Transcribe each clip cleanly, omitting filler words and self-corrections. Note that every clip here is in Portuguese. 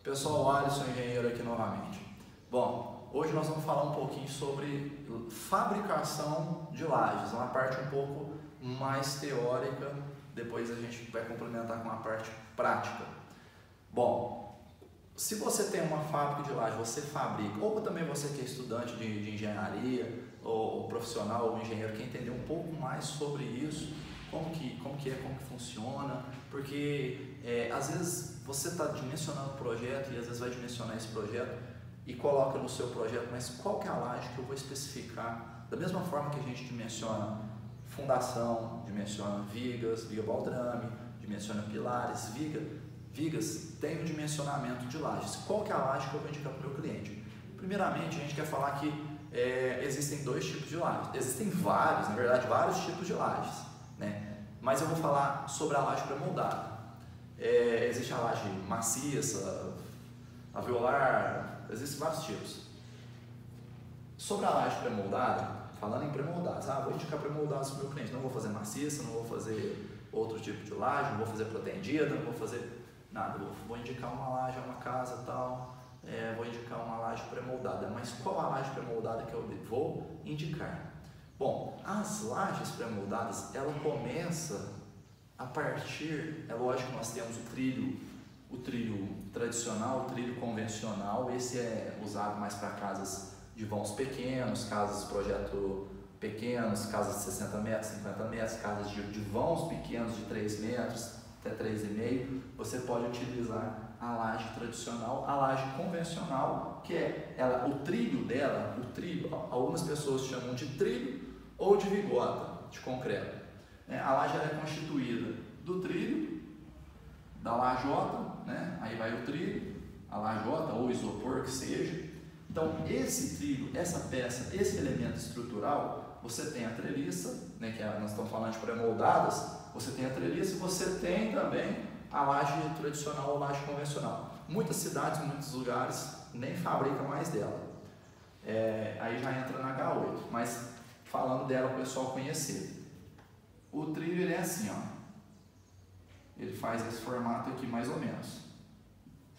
Pessoal, Alisson, engenheiro aqui novamente. Bom, hoje nós vamos falar um pouquinho sobre fabricação de lajes, uma parte um pouco mais teórica, depois a gente vai complementar com a parte prática. Bom, se você tem uma fábrica de laje, você fabrica, ou também você que é estudante de engenharia, ou profissional, ou engenheiro, quer entender um pouco mais sobre isso, como que funciona, porque às vezes você está dimensionando o projeto e às vezes vai dimensionar esse projeto e coloca no seu projeto, mas qual que é a laje que eu vou especificar? Da mesma forma que a gente dimensiona fundação, dimensiona vigas, viga baldrame, dimensiona pilares, vigas tem um dimensionamento de lajes. Qual que é a laje que eu vou indicar para o meu cliente? Primeiramente, a gente quer falar que existem dois tipos de lajes. Existem vários, na verdade, vários tipos de lajes, né? Mas eu vou falar sobre a laje pré-moldada. Existe a laje maciça, alveolar, existem vários tipos. Sobre a laje pré-moldada, falando em pré-moldados, vou indicar pré-moldados para o meu cliente. Não vou fazer maciça, não vou fazer outro tipo de laje, não vou fazer protendida, não vou fazer nada. Vou indicar uma laje, uma casa tal, vou indicar uma laje pré-moldada. Mas qual a laje pré-moldada que eu vou indicar? Bom, as lajes pré-moldadas, ela começa a partir, é lógico que nós temos o trilho tradicional, o trilho convencional, esse é usado mais para casas de vãos pequenos, casas de projeto pequenos, casas de 60 metros, 50 metros, casas de vãos pequenos de 3 metros até 3,5, você pode utilizar a laje tradicional, a laje convencional, que é o trilho dela, algumas pessoas chamam de trilho ou de vigota de concreto. A laje é constituída do trilho, da lajota, né? Aí vai o trilho, a lajota ou isopor que seja. Então esse trilho, essa peça, esse elemento estrutural, você tem a treliça, né? Que nós estamos falando de pré-moldadas, você tem a treliça e você tem também a laje tradicional ou laje convencional. Muitas cidades, muitos lugares nem fabricam mais dela. Aí já entra na H8, mas falando dela para o pessoal conhecer. O trilho ele é assim, ó. Ele faz esse formato aqui mais ou menos,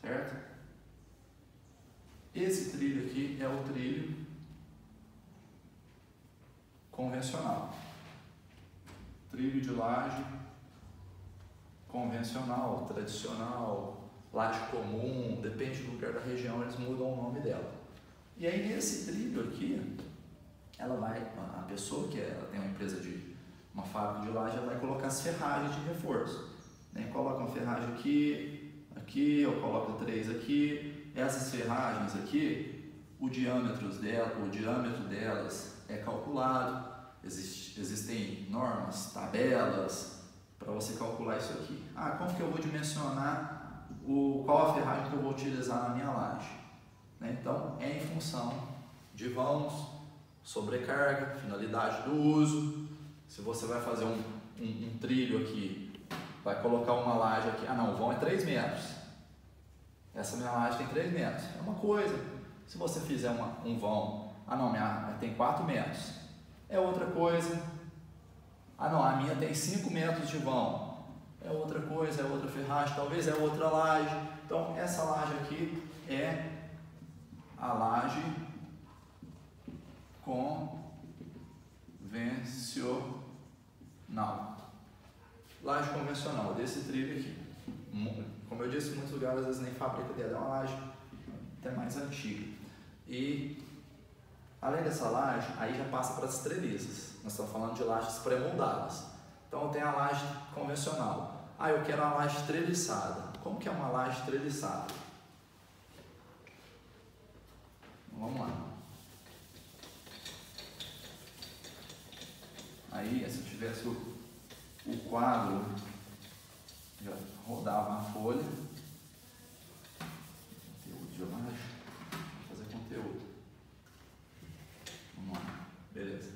certo? Esse trilho aqui é o trilho convencional. Trilho de laje convencional, tradicional, laje comum, depende do lugar da região, eles mudam o nome dela. E aí nesse trilho aqui, a pessoa que ela tem uma empresa uma fábrica de laje, ela vai colocar as ferragens de reforço. Coloca uma ferragem aqui, eu coloco 3 aqui. Essas ferragens aqui, o diâmetro delas é calculado. Existem normas, tabelas para você calcular isso aqui. Como que eu vou dimensionar qual a ferragem que eu vou utilizar na minha laje? Então, é em função de vãos, sobrecarga, finalidade do uso. Se você vai fazer um trilho aqui, vai colocar uma laje aqui, o vão é 3 metros. Essa minha laje tem 3 metros. É uma coisa. Se você fizer um vão, minha tem 4 metros. É outra coisa. A minha tem 5 metros de vão. É outra coisa, é outra ferragem, talvez é outra laje. Então, essa laje aqui é a laje convencional. Laje convencional, desse trilho aqui. Como eu disse, em muitos lugares às vezes nem fabrica dela, é uma laje até mais antiga. E além dessa laje, aí já passa para as treliças. Nós estamos falando de lajes pré-moldadas. Então tem a laje convencional. Eu quero uma laje treliçada. Como que é uma laje treliçada? Vamos lá. Aí, se eu tivesse o quadro, já rodava a folha. Conteúdo de laje. Vou fazer conteúdo. Vamos lá. Beleza.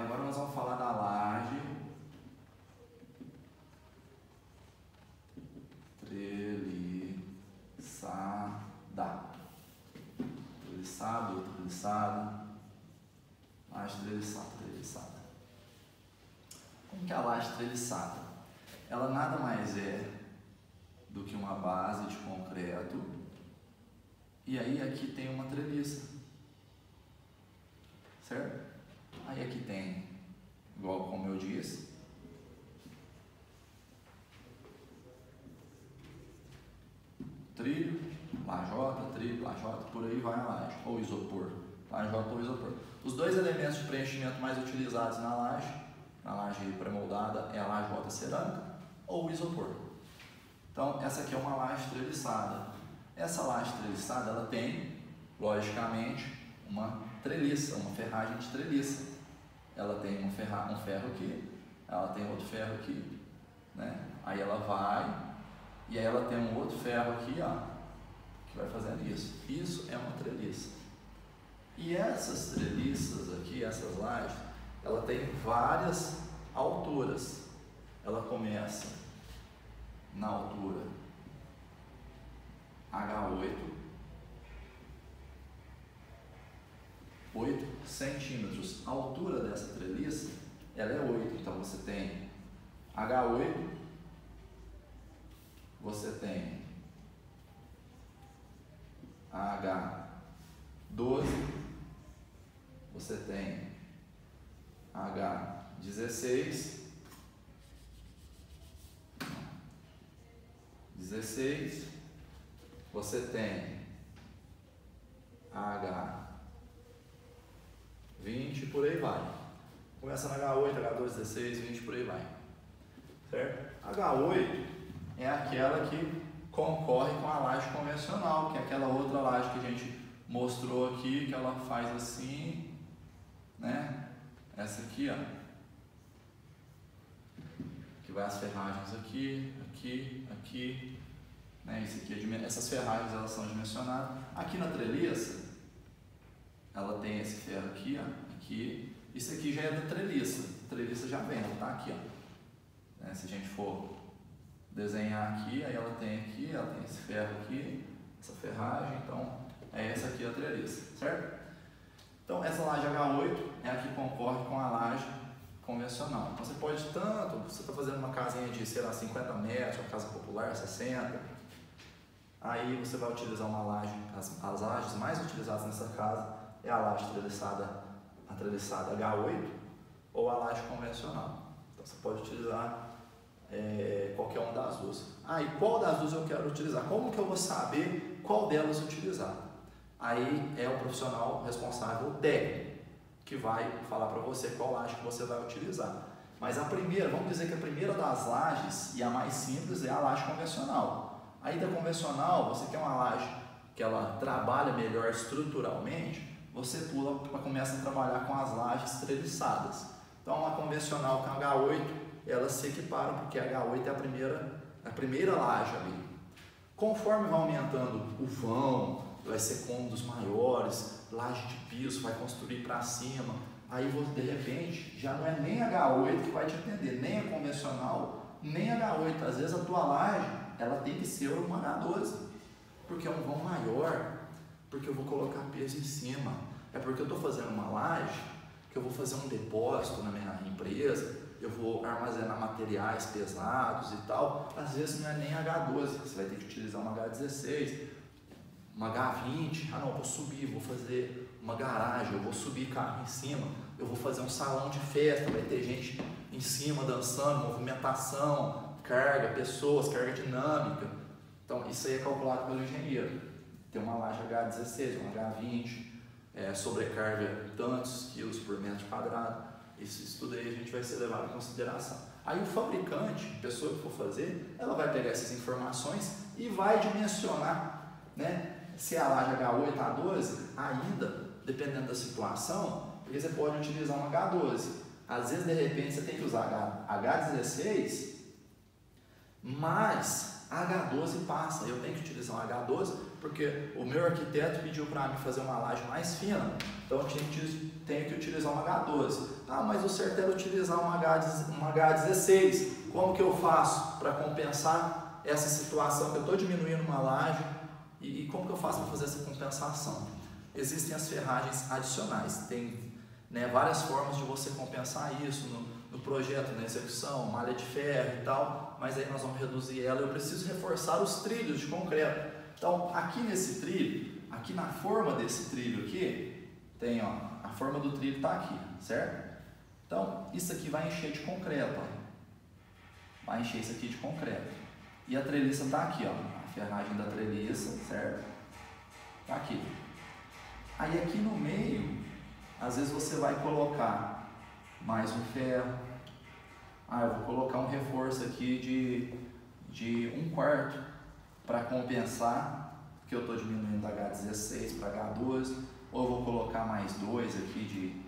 Agora nós vamos falar da laje treliçada. Treliçado, treliçada. Laje treliçada. Como que é a laje treliçada? Ela nada mais é do que uma base de concreto. E aí aqui tem uma treliça, certo? Aí aqui tem, igual como eu disse, trilho, lajota, por aí vai a laje, ou isopor, lajota ou isopor. Os dois elementos de preenchimento mais utilizados na laje pré-moldada, é a lajota cerâmica ou o isopor. Então, essa aqui é uma laje treliçada. Essa laje treliçada, ela tem, logicamente, uma treliça, uma ferragem de treliça. Ela tem um ferro aqui, ela tem outro ferro aqui, né? Aí ela vai, e aí ela tem um outro ferro aqui, ó, que vai fazendo isso. Isso é uma treliça. E essas treliças aqui, essas lajes, ela tem várias alturas. Ela começa na altura H8, 8 centímetros. A altura dessa treliça, ela é 8. Então você tem H8, você tem H12, você tem H16, 16, você tem H20, por aí vai. Começa na H8, H12, 16, 20, por aí vai. Certo? H8 é aquela que concorre com a laje convencional, que é aquela outra laje que a gente mostrou aqui, que ela faz assim, né? Essa aqui, ó. Que vai as ferragens aqui, aqui, né? Esse aqui essas ferragens, elas são dimensionadas. Aqui na treliça, ela tem esse ferro aqui, ó, aqui. Isso aqui já é da treliça. A treliça já vem, ela tá aqui, ó. Né? Se a gente for desenhar aqui, aí ela tem esse ferro aqui, essa ferragem, então é essa aqui a treliça, certo? Então essa laje H8 é a que concorre com a laje convencional. Então você pode você está fazendo uma casinha de, sei lá, 50 metros, uma casa popular, 60, aí você vai utilizar uma laje, as lajes mais utilizadas nessa casa é a laje treliçada, a treliçada H8 ou a laje convencional. Então você pode utilizar qualquer uma das duas. E qual das duas eu quero utilizar? Como que eu vou saber qual delas utilizar? Aí é o profissional responsável técnico que vai falar para você qual laje que você vai utilizar. Mas a primeira, vamos dizer que a primeira das lajes e a mais simples é a laje convencional. Aí da convencional, você quer uma laje que ela trabalha melhor estruturalmente, você começa a trabalhar com as lajes treliçadas. Então a convencional com a H8, elas se equiparam, porque a H8 é a primeira laje ali. Conforme vai aumentando o vão, vai ser cômodos maiores, laje de piso, vai construir para cima, aí de repente já não é nem a H8 que vai te atender, nem a convencional, nem a H8. Às vezes a tua laje, ela tem que ser uma H12, porque é um vão maior, porque eu vou colocar peso em cima, é porque eu estou fazendo uma laje, que eu vou fazer um depósito na minha empresa, eu vou armazenar materiais pesados e tal. Às vezes não é nem H12, você vai ter que utilizar uma H16, uma H20. Não, eu vou subir, vou fazer uma garagem, eu vou subir carro em cima, eu vou fazer um salão de festa, vai ter gente em cima dançando, movimentação, carga, pessoas, carga dinâmica. Então isso aí é calculado pelo engenheiro. Tem uma laje H16, uma H20, sobrecarga tantos quilos por metro quadrado. Isso tudo aí a gente vai ser levado em consideração. Aí o fabricante, a pessoa que for fazer, ela vai pegar essas informações e vai dimensionar, né? Se é a laje H8, A12, ainda, dependendo da situação, porque você pode utilizar uma H12. Às vezes, de repente, você tem que usar H16, mas a H12 passa. Eu tenho que utilizar uma H12 porque o meu arquiteto pediu para mim fazer uma laje mais fina, então eu tenho que utilizar uma H12. Mas o certo era utilizar uma H16. Como que eu faço para compensar essa situação que eu estou diminuindo uma laje? E como que eu faço para fazer essa compensação? Existem as ferragens adicionais, tem várias formas de você compensar isso no projeto, na execução, malha de ferro e tal, mas aí nós vamos reduzir ela. Eu preciso reforçar os trilhos de concreto. Então, aqui nesse trilho, aqui na forma desse trilho aqui, tem, ó, a forma do trilho está aqui, certo? Então, isso aqui vai encher de concreto, ó. Vai encher isso aqui de concreto. E a treliça está aqui, ó, a ferragem da treliça, certo? Está aqui. Aí aqui no meio, às vezes você vai colocar mais um ferro. Eu vou colocar um reforço aqui de 1/4 para compensar, que eu estou diminuindo da H16 para H12. Ou eu vou colocar mais 2 aqui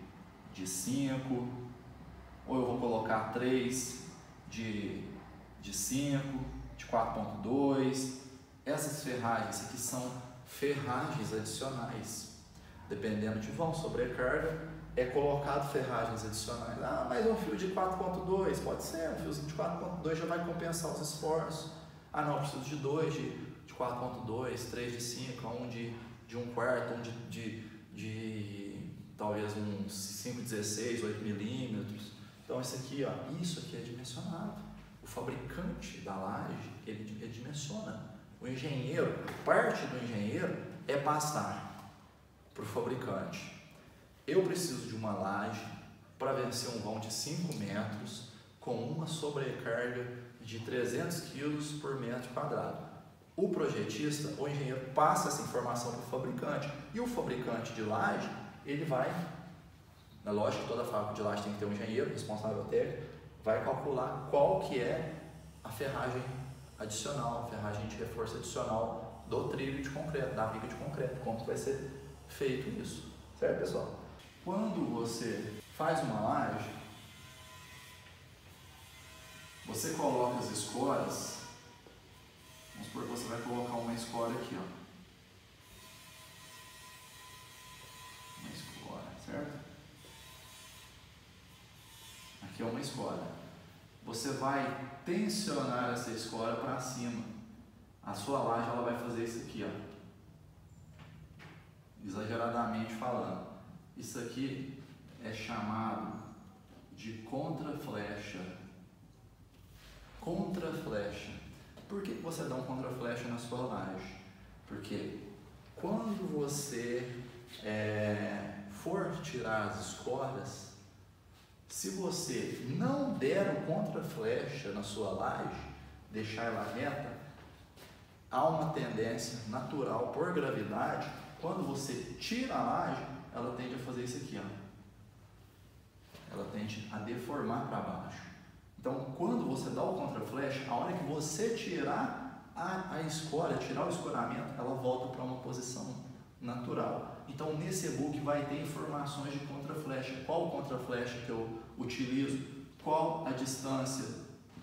de 5. Ou eu vou colocar 3 de 5, de 4.2. Essas ferragens aqui são ferragens adicionais. Dependendo de vão, sobrecarga, é colocado ferragens adicionais. Mas um fio de 4.2, pode ser, um fiozinho de 4.2 já vai compensar os esforços. Não, eu preciso de 2 de 4.2, 3 de 5, um de 1/4, um de talvez uns 5/16, 8 milímetros. Então isso aqui é dimensionado. O fabricante da laje, ele dimensiona. O engenheiro, parte do engenheiro é passar para o fabricante. Eu preciso de uma laje para vencer um vão de 5 metros com uma sobrecarga de 300 kg por metro quadrado. O projetista, o engenheiro, passa essa informação para o fabricante. E o fabricante de laje, ele vai, na lógica, toda fábrica de laje tem que ter um engenheiro, responsável técnico, vai calcular qual que é a ferragem adicional, a ferragem de reforço adicional do trilho de concreto, da viga de concreto, como vai ser feito isso, certo, pessoal? Quando você faz uma laje, você coloca as escoras. Vamos supor que você vai colocar uma escora aqui, ó. Uma escora, certo? Aqui é uma escora. Você vai tensionar essa escora para cima. A sua laje, ela vai fazer isso aqui, ó. Exageradamente falando. Isso aqui é chamado de contraflecha. Contraflecha. Por que você dá um contraflecha na sua laje? Porque quando você for tirar as escoras, se você não der o contraflecha na sua laje, deixar ela reta, há uma tendência natural por gravidade. Quando você tira a laje, ela tende a fazer isso aqui, ó. Ela tende a deformar para baixo. Então, quando você dá o contraflecha, a hora que você tirar a escora, tirar o escoramento, ela volta para uma posição natural. Então, nesse e-book vai ter informações de contraflecha. Qual o contraflecha que eu utilizo? Qual a distância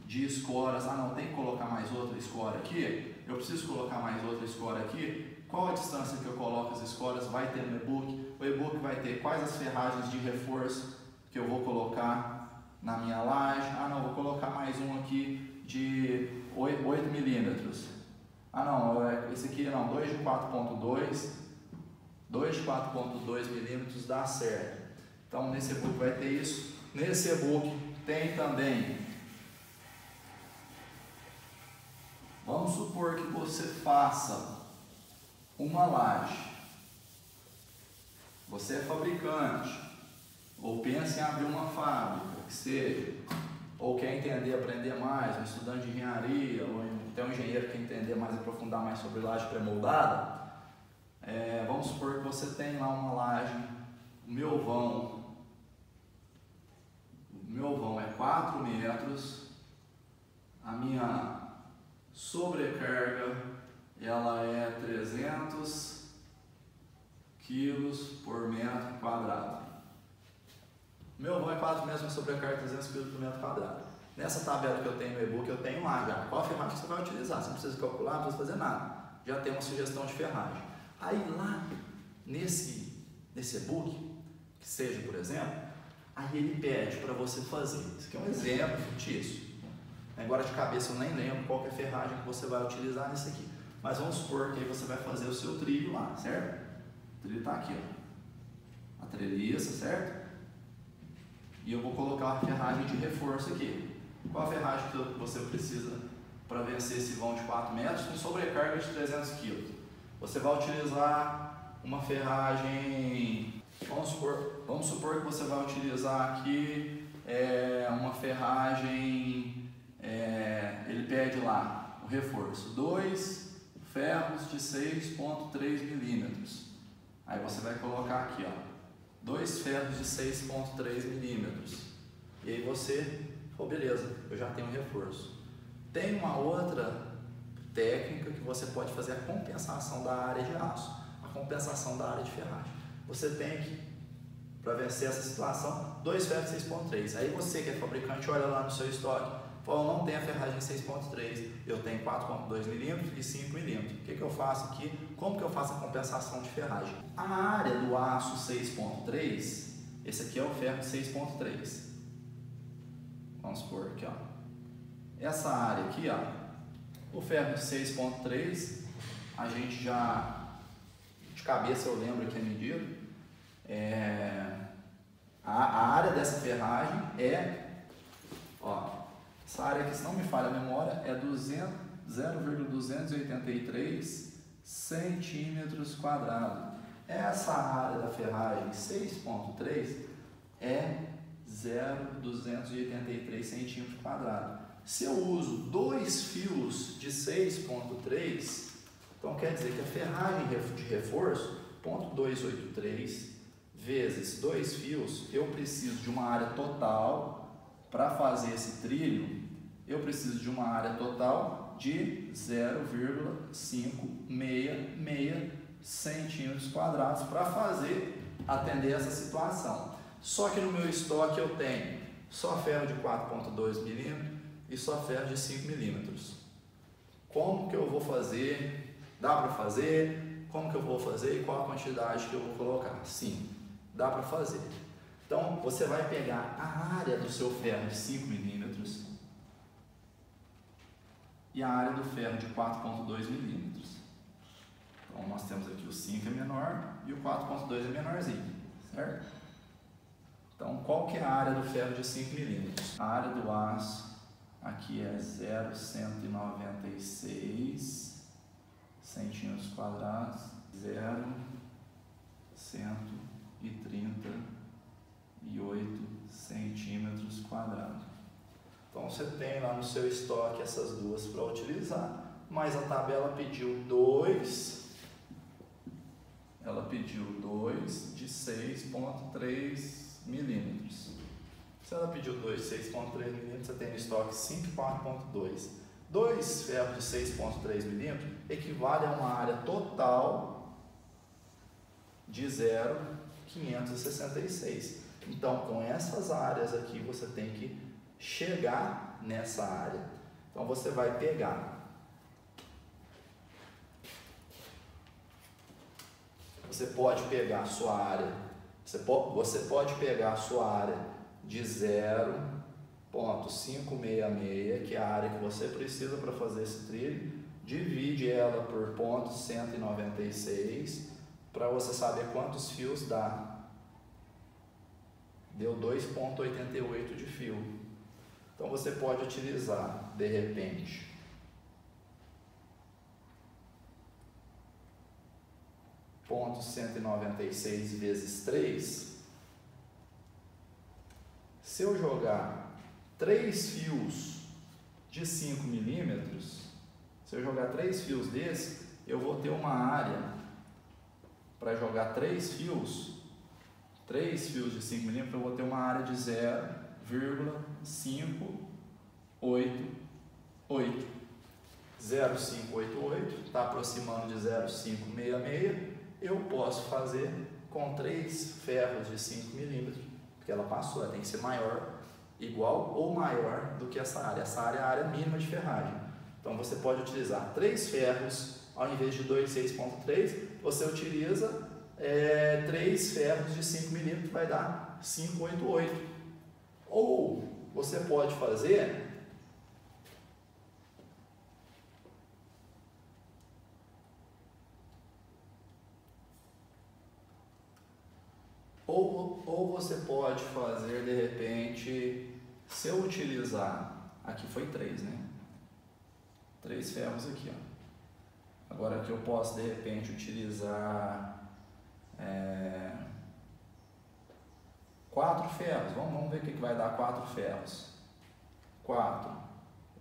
de escoras? Não, tem que colocar mais outra escora aqui? Eu preciso colocar mais outra escora aqui? Qual a distância que eu coloco as escoras? Vai ter no e-book. O e-book vai ter quais as ferragens de reforço que eu vou colocar na minha laje. Não, vou colocar mais um aqui de 8 milímetros. Esse aqui não, 2 de 4.2. 2 de 4.2 milímetros dá certo. Então, nesse e-book vai ter isso. Nesse e-book tem também. Vamos supor que você faça uma laje, você é fabricante, ou pensa em abrir uma fábrica, que seja, ou quer entender, aprender mais, um estudante de engenharia, ou até um engenheiro que quer entender mais, aprofundar mais sobre laje pré-moldada. Vamos supor que você tem lá uma laje, o meu vão é 4 metros, a minha sobrecarga ela é 300 quilos por metro quadrado. Meu vão é 4 metros, minha sobrecarga é 300 quilos por metro quadrado. Nessa tabela que eu tenho no e-book, eu tenho lá já qual ferragem que você vai utilizar. Você não precisa calcular, não precisa fazer nada. Já tem uma sugestão de ferragem. Aí lá, nesse e-book, que seja, por exemplo, aí ele pede para você fazer. Isso aqui é um exemplo fictício. Agora de cabeça eu nem lembro qual que é a ferragem que você vai utilizar nisso aqui. Mas vamos supor que aí você vai fazer o seu trilho lá, certo? O trilho está aqui, ó. A treliça, certo? e eu vou colocar uma ferragem de reforço aqui. Qual a ferragem que você precisa para vencer esse vão de 4 metros com sobrecarga de 300 kg? Você vai utilizar uma ferragem, vamos supor que você vai utilizar aqui uma ferragem, ele pede lá o reforço, 2 ferros de 6,3 milímetros. Aí você vai colocar aqui, ó, 2 ferros de 6,3 milímetros. E aí você, beleza, eu já tenho um reforço. Tem uma outra técnica que você pode fazer a compensação da área de aço, a compensação da área de ferragem. Você tem que, para vencer essa situação, 2 ferros de 6,3. Aí você que é fabricante olha lá no seu estoque, fala, eu não tenho a ferragem 6,3, eu tenho 4,2 milímetros e 5 milímetros. O que eu faço aqui? Como que eu faço a compensação de ferragem? A área do aço 6,3, esse aqui é o ferro de 6,3. Vamos supor aqui, ó. Essa área aqui, ó, o ferro de 6,3, a gente já, de cabeça eu lembro aqui a medida, a área dessa ferragem ó, essa área aqui, se não me falha a memória, é 0,283 centímetros quadrados. Essa área da ferragem 6,3 é 0,283 centímetros quadrados. Se eu uso 2 fios de 6,3, então quer dizer que a ferragem de reforço, 0,283 vezes 2 fios, eu preciso de uma área total, para fazer esse trilho, eu preciso de uma área total de 0,566 centímetros quadrados para atender essa situação. Só que no meu estoque eu tenho só ferro de 4,2 milímetros e só ferro de 5 milímetros. Como que eu vou fazer? Dá para fazer? Como que eu vou fazer e qual a quantidade que eu vou colocar? Sim, dá para fazer. Então você vai pegar a área do seu ferro de 5 milímetros e a área do ferro de 4,2 milímetros. Então nós temos aqui o 5 é menor e o 4,2 é menorzinho, certo? Então qual que é a área do ferro de 5 milímetros? A área do aço aqui é 0,196 centímetros quadrados, 0,138 centímetros quadrados. Então você tem lá no seu estoque essas duas para utilizar, mas a tabela pediu 2, ela pediu 2 de 6,3 milímetros. Se ela pediu 2 de 6,3 milímetros, você tem no estoque 5 e 4,2. 2 ferros de 6,3 milímetros equivale a uma área total de 0,566. Então, com essas áreas aqui, você tem que chegar nessa área. Então, você vai pegar. Você pode pegar a sua área. Você pode pegar a sua área de 0,566, que é a área que você precisa para fazer esse trilho, divide ela por 0,196 para você saber quantos fios dá. Deu 2,88 de fio. Então você pode utilizar, de repente, ponto 196 vezes 3. Se eu jogar 3 fios de 5 milímetros, se eu jogar 3 fios desse, eu vou ter uma área para jogar 3 fios de 5 milímetros, eu vou ter uma área de 0,588. 0,588 está aproximando de 0,566. Eu posso fazer com 3 ferros de 5 milímetros, porque ela passou, ela tem que ser maior, igual ou maior do que essa área. Essa área é a área mínima de ferragem. Então você pode utilizar 3 ferros, ao invés de 2 de 6,3, você utiliza 3 ferros de 5 milímetros, vai dar 588. Ou você pode fazer Ou você pode fazer de repente, se eu utilizar, aqui foi 3, né? 3 ferros aqui, ó. Agora aqui eu posso de repente utilizar 4 ferros. Vamos ver o que vai dar 4 ferros. 4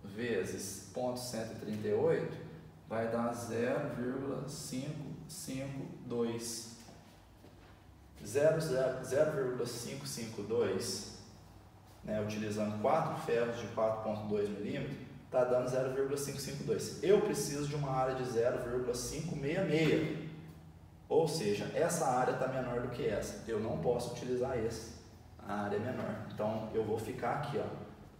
vezes 0,138 vai dar 0,552. 0,552, né, utilizando 4 ferros de 4,2 milímetros, está dando 0,552. Eu preciso de uma área de 0,566, ou seja, essa área está menor do que essa. Eu não posso utilizar esse, a área é menor. Então eu vou ficar aqui, ó,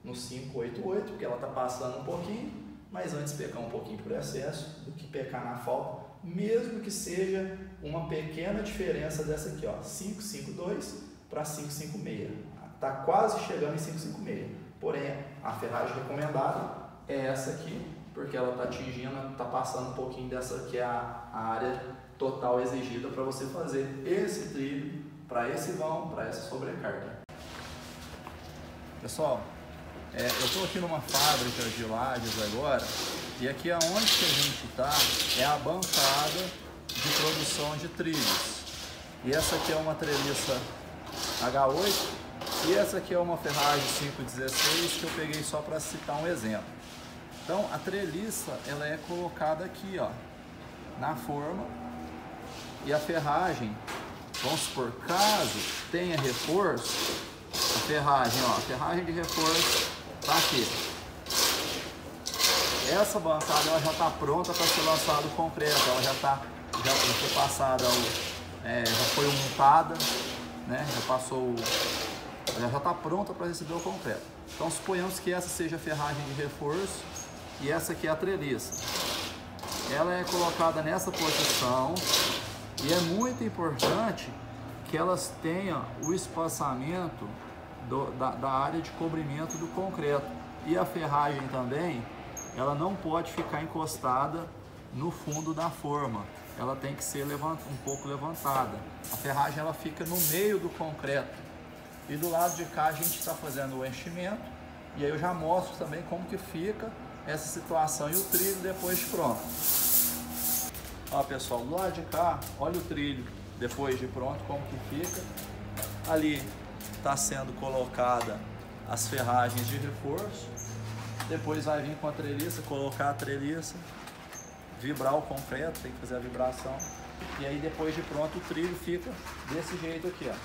no 588, porque ela está passando um pouquinho, mas antes pecar um pouquinho por excesso do que pecar na falta, mesmo que seja uma pequena diferença dessa aqui, ó, 552 para 556. Está quase chegando em 556. Porém, a ferragem recomendada é essa aqui, porque ela está atingindo, está passando um pouquinho dessa que é a área total exigida para você fazer esse trilho, para esse vão, para essa sobrecarga. Pessoal, eu estou aqui numa fábrica de lajes agora, e aqui aonde que a gente está é a bancada de produção de trilhos. E essa aqui é uma treliça H8 e essa aqui é uma ferragem 516 que eu peguei só para citar um exemplo. Então a treliça ela é colocada aqui, ó, na forma, e a ferragem, vamos supor, caso tenha reforço, a ferragem, ó, a ferragem de reforço está aqui. Essa bancada ela já está pronta para ser lançado o concreto, ela já foi passada, já foi montada, né? Ela já está pronta para receber o concreto. Então suponhamos que essa seja a ferragem de reforço e essa aqui é a treliça. Ela é colocada nessa posição e é muito importante que elas tenham o espaçamento da área de cobrimento do concreto. E a ferragem também, ela não pode ficar encostada no fundo da forma, ela tem que ser um pouco levantada. A ferragem ela fica no meio do concreto e do lado de cá a gente está fazendo o enchimento, e aí eu já mostro também como que fica essa situação e o trilho depois de pronto. Ó pessoal, do lado de cá, olha o trilho depois de pronto, como que fica. Ali está sendo colocada as ferragens de reforço. Depois vai vir com a treliça, colocar a treliça, vibrar o concreto, tem que fazer a vibração. E aí depois de pronto o trilho fica desse jeito aqui, ó.